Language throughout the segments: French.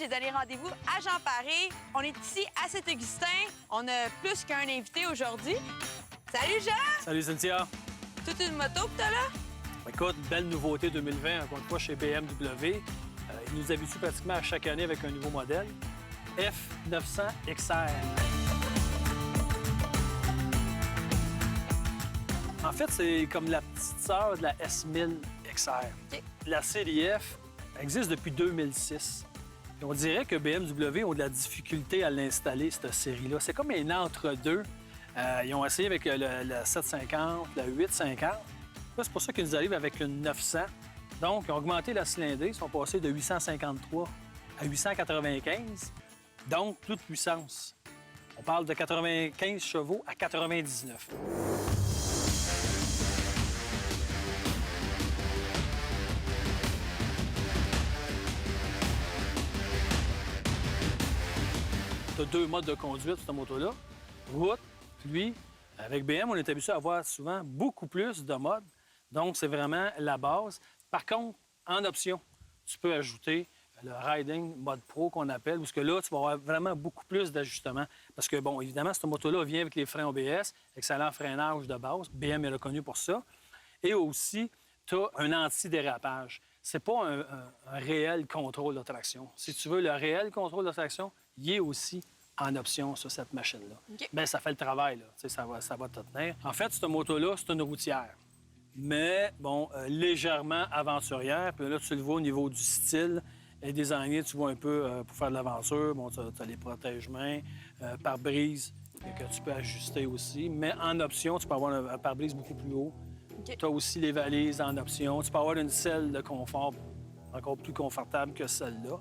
j'ai donné rendez-vous à Jean Paré. On est ici à Saint-Augustin. On a plus qu'un invité aujourd'hui. Salut Jean! Salut Cynthia! Toute une moto que t'as là? Écoute, belle nouveauté 2020, encore une fois, chez BMW. Ils nous habituent pratiquement à chaque année avec un nouveau modèle. F900 XR. En fait, c'est comme la petite sœur de la S1000 XR. OK. La série F existe depuis 2006. Et on dirait que BMW ont de la difficulté à l'installer, cette série-là. C'est comme un entre-deux. Ils ont essayé avec le 750, le 850. Là, c'est pour ça qu'ils nous arrivent avec une 900. Donc, ils ont augmenté la cylindrée. Ils sont passés de 853 à 895. Donc, toute puissance. On parle de 95 chevaux à 99. Tu as deux modes de conduite sur cette moto-là. Route, pluie. Avec BM, on est habitué à avoir souvent beaucoup plus de modes. Donc, c'est vraiment la base. Par contre, en option, tu peux ajouter le Riding Mode Pro qu'on appelle, où là, tu vas avoir vraiment beaucoup plus d'ajustements. Parce que, bon, évidemment, cette moto-là vient avec les freins OBS, excellent freinage de base. BM est reconnu pour ça. Et aussi, tu as un anti-dérapage. C'est pas un réel contrôle de traction. Si tu veux le réel contrôle de traction, il est aussi en option sur cette machine-là. OK. Bien, ça fait le travail, là. Tu sais, ça va te tenir. En fait, cette moto-là, c'est une routière. Mais, bon, légèrement aventurière. Puis là, tu le vois au niveau du style. Et des années, tu vois un peu pour faire de l'aventure. Bon, tu as les protège-mains, pare-brise, que tu peux ajuster aussi. Mais en option, tu peux avoir un pare-brise beaucoup plus haut. OK. Tu as aussi les valises en option. Tu peux avoir une selle de confort encore plus confortable que celle-là.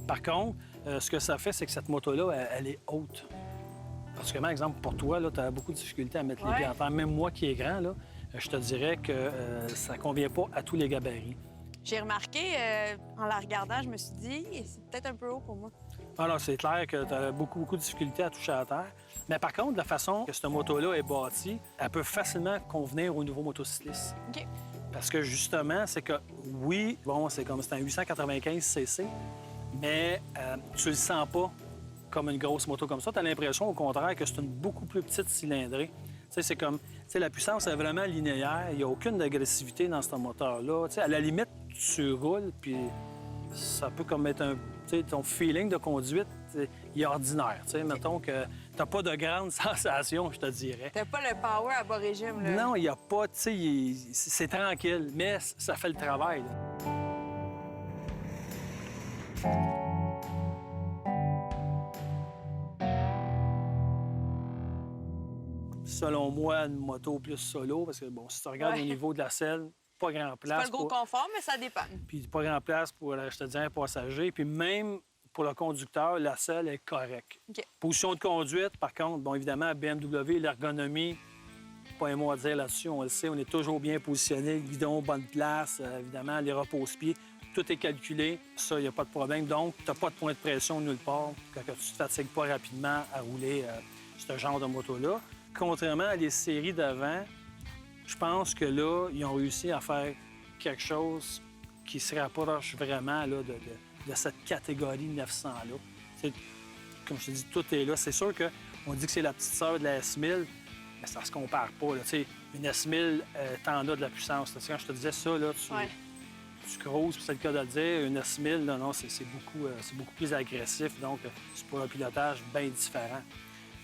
Par contre, ce que ça fait, c'est que cette moto-là, elle est haute. Parce que, par exemple, pour toi, tu as beaucoup de difficultés à mettre les pieds en terre. Même moi qui est grand, là, je te dirais que ça ne convient pas à tous les gabarits. J'ai remarqué, en la regardant, je me suis dit, c'est peut-être un peu haut pour moi. Alors, c'est clair que tu as beaucoup de difficultés à toucher à terre. Mais par contre, la façon que cette moto-là est bâtie, elle peut facilement convenir aux nouveaux motocyclistes. OK. Parce que, justement, c'est que, oui, bon, c'est un 895 cc, mais tu le sens pas comme une grosse moto comme ça. Tu as l'impression, au contraire, que c'est une beaucoup plus petite cylindrée. Tu sais, c'est comme, tu sais, la puissance est vraiment linéaire. Il n'y a aucune agressivité dans ce moteur-là. Tu sais, à la limite, tu roules, puis ça peut comme être un... Tu sais, ton feeling de conduite, il est ordinaire. Tu sais, mettons que t'as pas de grandes sensations, je te dirais. T'as pas le power à bas régime, là. Non, il n'y a pas, tu sais, c'est tranquille, mais ça fait le travail, là. Selon moi, une moto plus solo, parce que, bon, si tu regardes au niveau de la selle, pas grand place. C'est pas le gros confort, mais ça dépend. Puis pas grand place pour, je te dirais, un passager. Puis même pour le conducteur, la selle est correcte. OK. Position de conduite, par contre, bon, évidemment, BMW, l'ergonomie, pas un mot à dire là-dessus, on le sait, on est toujours bien positionné, le guidon, bonne place, évidemment, les repose-pieds, tout est calculé, ça, il n'y a pas de problème. Donc, tu n'as pas de point de pression nulle part quand tu ne te fatigues pas rapidement à rouler ce genre de moto-là. Contrairement à les séries d'avant, je pense que là, ils ont réussi à faire quelque chose qui se rapproche vraiment là, de cette catégorie 900-là. C'est, comme je te dis, tout est là. C'est sûr qu'on dit que c'est la petite sœur de la S1000, mais ça se compare pas. Là. Une S1000, t'en as de la puissance. Là. Quand je te disais ça, là, tu cruises, c'est le cas de le dire. Une S1000, non, c'est beaucoup plus agressif. Donc, c'est pour un pilotage bien différent.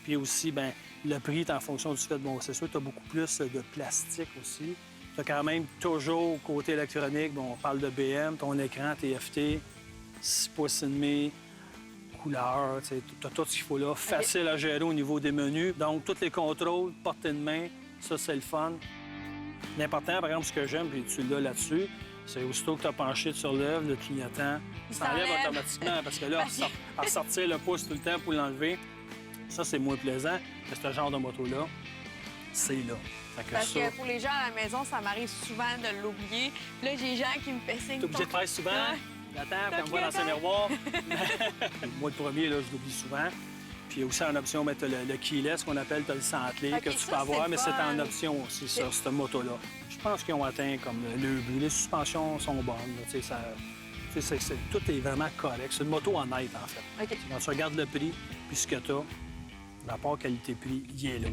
Puis aussi, bien, le prix est en fonction du fait, bon, c'est sûr que tu as beaucoup plus de plastique aussi. Tu as quand même toujours, côté électronique, bon, on parle de BM, ton écran, TFT, 6 pouces et demi, couleur, tu as tout ce qu'il faut là, facile à gérer au niveau des menus. Donc, tous les contrôles, portée de main, ça, c'est le fun. L'important, par exemple, ce que j'aime, puis tu l'as là-dessus, c'est aussitôt que tu as penché sur l'œuvre, le clignotant, ça enlève automatiquement, parce que là, à ressortir le pouce tout le temps pour l'enlever, ça, c'est moins plaisant. Mais ce genre de moto-là, c'est là. Parce que pour les gens à la maison, ça m'arrive souvent de l'oublier. Là, j'ai des gens qui me fait signe. T'es obligé de faire souvent. Attends, puis on voit dans ses miroirs. Moi, le premier, là, je l'oublie souvent. Puis aussi en option, mettre le keyless, qu'on appelle, tu as le sans-clé que tu peux avoir, mais c'est en option aussi, ça, cette moto-là. Je pense qu'ils ont atteint comme le but. Les suspensions sont bonnes. Là, ça, Tout est vraiment correct. C'est une moto honnête, en fait. OK. Quand tu regardes le prix puis ce que tu as, rapport qualité-prix, il est là.